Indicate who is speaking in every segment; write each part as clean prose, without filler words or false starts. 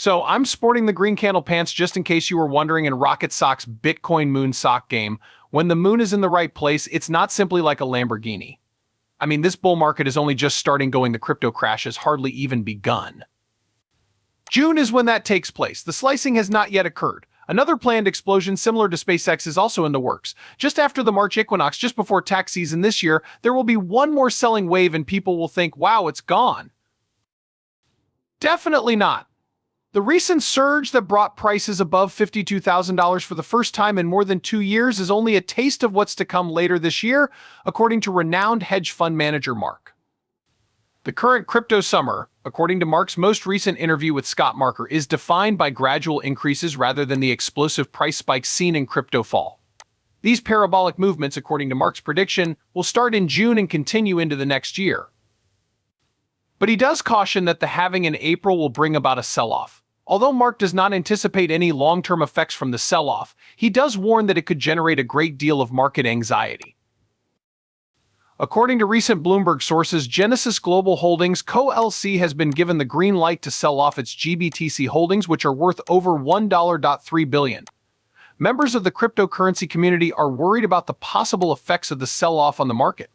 Speaker 1: So I'm sporting the green candle pants just in case you were wondering in Rocket Sock's Bitcoin Moon sock game. When the moon is in the right place, it's not simply like a Lamborghini. I mean, this bull market is only just starting going. The crypto crash has hardly even begun. June is when that takes place. The slicing has not yet occurred. Another planned explosion similar to SpaceX is also in the works. Just after the March equinox, just before tax season this year, there will be one more selling wave and people will think, wow, it's gone. Definitely not. The recent surge that brought prices above $52,000 for the first time in more than 2 years is only a taste of what's to come later this year, according to renowned hedge fund manager Mark. The current crypto summer, according to Mark's most recent interview with Scott Marker, is defined by gradual increases rather than the explosive price spikes seen in crypto fall. These parabolic movements, according to Mark's prediction, will start in June and continue into the next year. But he does caution that the halving in April will bring about a sell-off. Although Mark does not anticipate any long-term effects from the sell-off, he does warn that it could generate a great deal of market anxiety. According to recent Bloomberg sources, Genesis Global Holdings Co. LC has been given the green light to sell off its GBTC holdings, which are worth over $1.3 billion. Members of the cryptocurrency community are worried about the possible effects of the sell-off on the market.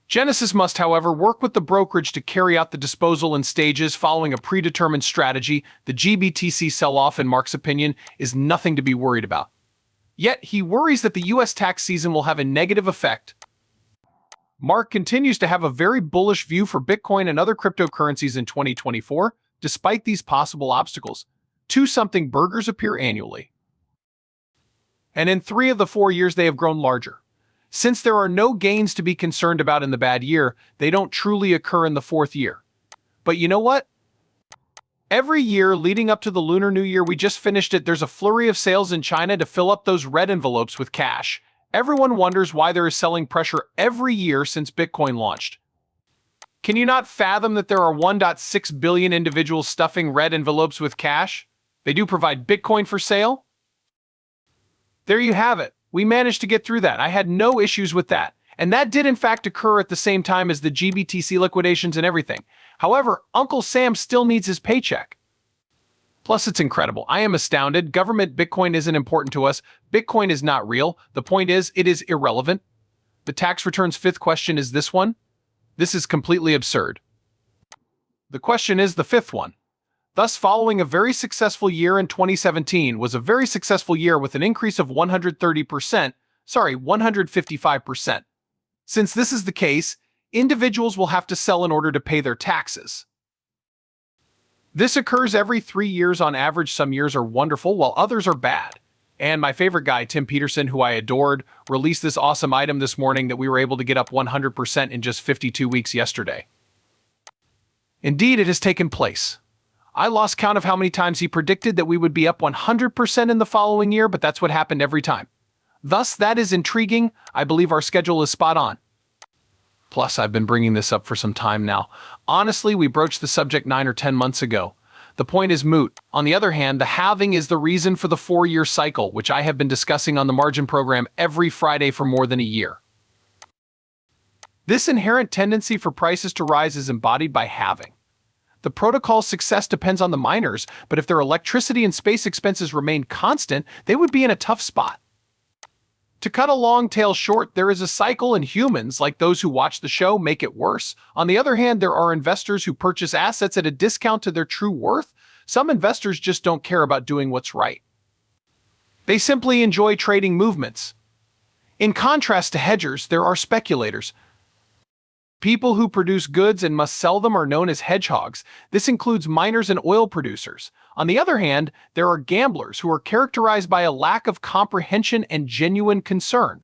Speaker 1: Genesis must, however, work with the brokerage to carry out the disposal in stages following a predetermined strategy. The GBTC sell-off, in Mark's opinion, is nothing to be worried about. Yet, he worries that the US tax season will have a negative effect. Mark continues to have a very bullish view for Bitcoin and other cryptocurrencies in 2024. Despite these possible obstacles, 2-something burgers appear annually. And in 3 of the 4 years they have grown larger. Since there are no gains to be concerned about in the bad year, they don't truly occur in the 4th year. But you know what? Every year leading up to the Lunar New Year, we just finished it, there's a flurry of sales in China to fill up those red envelopes with cash. Everyone wonders why there is selling pressure every year since Bitcoin launched. Can you not fathom that there are 1.6 billion individuals stuffing red envelopes with cash? They do provide Bitcoin for sale? There you have it. We managed to get through that. I had no issues with that. And that did in fact occur at the same time as the GBTC liquidations and everything. However, Uncle Sam still needs his paycheck. Plus, it's incredible. I am astounded. Government Bitcoin isn't important to us. Bitcoin is not real. The point is, it is irrelevant. The tax returns 5th question is this one. This is completely absurd. The question is the 5th one. Thus, following a very successful year in 2017 was a very successful year with an increase of 155%. Since this is the case, individuals will have to sell in order to pay their taxes. This occurs every 3 years on average. Some years are wonderful while others are bad. And my favorite guy, Tim Peterson, who I adored, released this awesome item this morning that we were able to get up 100% in just 52 weeks yesterday. Indeed, it has taken place. I lost count of how many times he predicted that we would be up 100% in the following year, but that's what happened every time. Thus, that is intriguing. I believe our schedule is spot on. Plus, I've been bringing this up for some time now. Honestly, we broached the subject 9 or 10 months ago. The point is moot. On the other hand, the halving is the reason for the 4-year cycle, which I have been discussing on the Margin program every Friday for more than a year. This inherent tendency for prices to rise is embodied by halving. The protocol's success depends on the miners, but if their electricity and space expenses remain constant, they would be in a tough spot. To cut a long tale short, there is a cycle and humans, like those who watch the show, make it worse. On the other hand, there are investors who purchase assets at a discount to their true worth. Some investors just don't care about doing what's right. They simply enjoy trading movements. In contrast to hedgers, there are speculators. People who produce goods and must sell them are known as hedgehogs. This includes miners and oil producers. On the other hand, there are gamblers who are characterized by a lack of comprehension and genuine concern.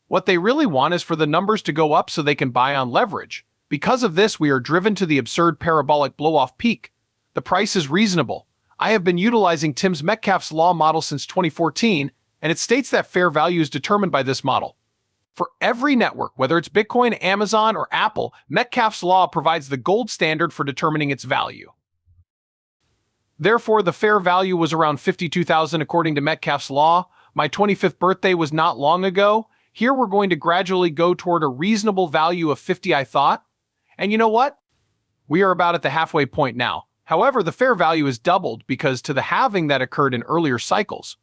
Speaker 1: What they really want is for the numbers to go up so they can buy on leverage. Because of this, we are driven to the absurd parabolic blow-off peak. The price is reasonable. I have been utilizing Tim Metcalfe's law model since 2014, and it states that fair value is determined by this model. For every network, whether it's Bitcoin, Amazon, or Apple, Metcalfe's law provides the gold standard for determining its value. Therefore, the fair value was around $52,000 according to Metcalfe's law. My 25th birthday was not long ago. Here we're going to gradually go toward a reasonable value of 50, I thought. And you know what? We are about at the halfway point now. However, the fair value is doubled because to the halving that occurred in earlier cycles.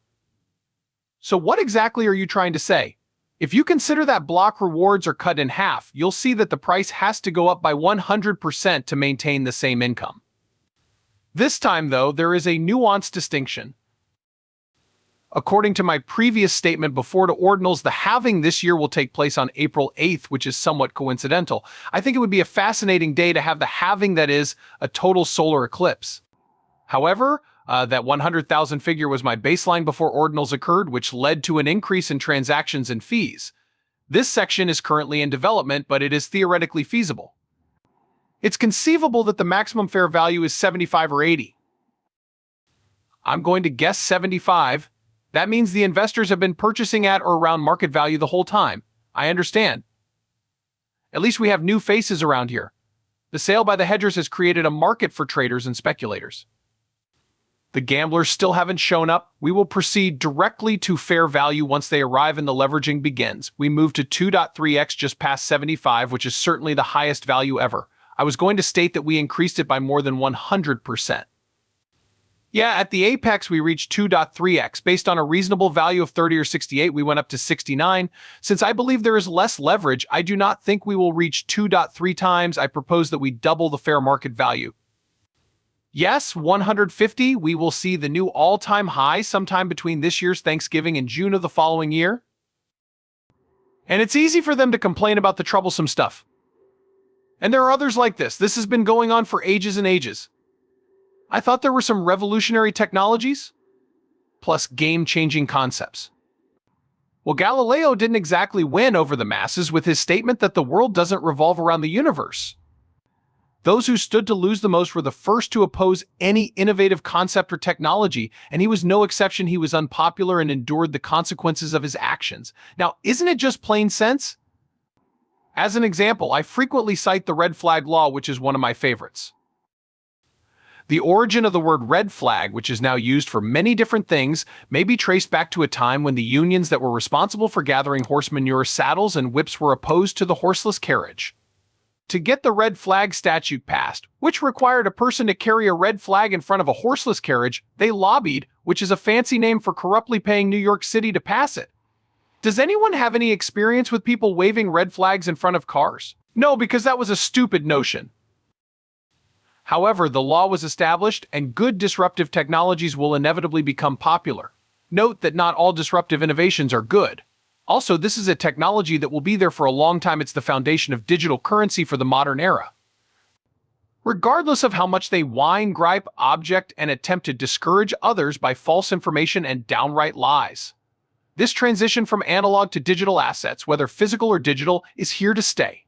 Speaker 1: So what exactly are you trying to say? If you consider that block rewards are cut in half, you'll see that the price has to go up by 100% to maintain the same income. This time, though, there is a nuanced distinction. According to my previous statement before to ordinals, the halving this year will take place on April 8th, which is somewhat coincidental. I think it would be a fascinating day to have the halving that is a total solar eclipse. However, that 100,000 figure was my baseline before ordinals occurred, which led to an increase in transactions and fees. This section is currently in development, but it is theoretically feasible. It's conceivable that the maximum fair value is 75 or 80. I'm going to guess 75. That means the investors have been purchasing at or around market value the whole time. I understand. At least we have new faces around here. The sale by the hedgers has created a market for traders and speculators. The gamblers still haven't shown up. We will proceed directly to fair value once they arrive and the leveraging begins. We move to 2.3x just past 75, which is certainly the highest value ever. I was going to state that we increased it by more than 100%. Yeah, at the apex, we reached 2.3x. Based on a reasonable value of 30 or 68, we went up to 69. Since I believe there is less leverage, I do not think we will reach 2.3 times. I propose that we double the fair market value. Yes, 150, we will see the new all-time high sometime between this year's Thanksgiving and June of the following year. And it's easy for them to complain about the troublesome stuff. And there are others like this. This has been going on for ages and ages. I thought there were some revolutionary technologies, plus game-changing concepts. Well, Galileo didn't exactly win over the masses with his statement that the world doesn't revolve around the universe. Those who stood to lose the most were the first to oppose any innovative concept or technology, and he was no exception. He was unpopular and endured the consequences of his actions. Now, isn't it just plain sense? As an example, I frequently cite the red flag law, which is one of my favorites. The origin of the word red flag, which is now used for many different things, may be traced back to a time when the unions that were responsible for gathering horse manure saddles and whips were opposed to the horseless carriage. To get the red flag statute passed, which required a person to carry a red flag in front of a horseless carriage, they lobbied, which is a fancy name for corruptly paying New York City to pass it. Does anyone have any experience with people waving red flags in front of cars? No, because that was a stupid notion. However, the law was established, and good disruptive technologies will inevitably become popular. Note that not all disruptive innovations are good. Also, this is a technology that will be there for a long time. It's the foundation of digital currency for the modern era. Regardless of how much they whine, gripe, object, and attempt to discourage others by false information and downright lies. This transition from analog to digital assets, whether physical or digital, is here to stay.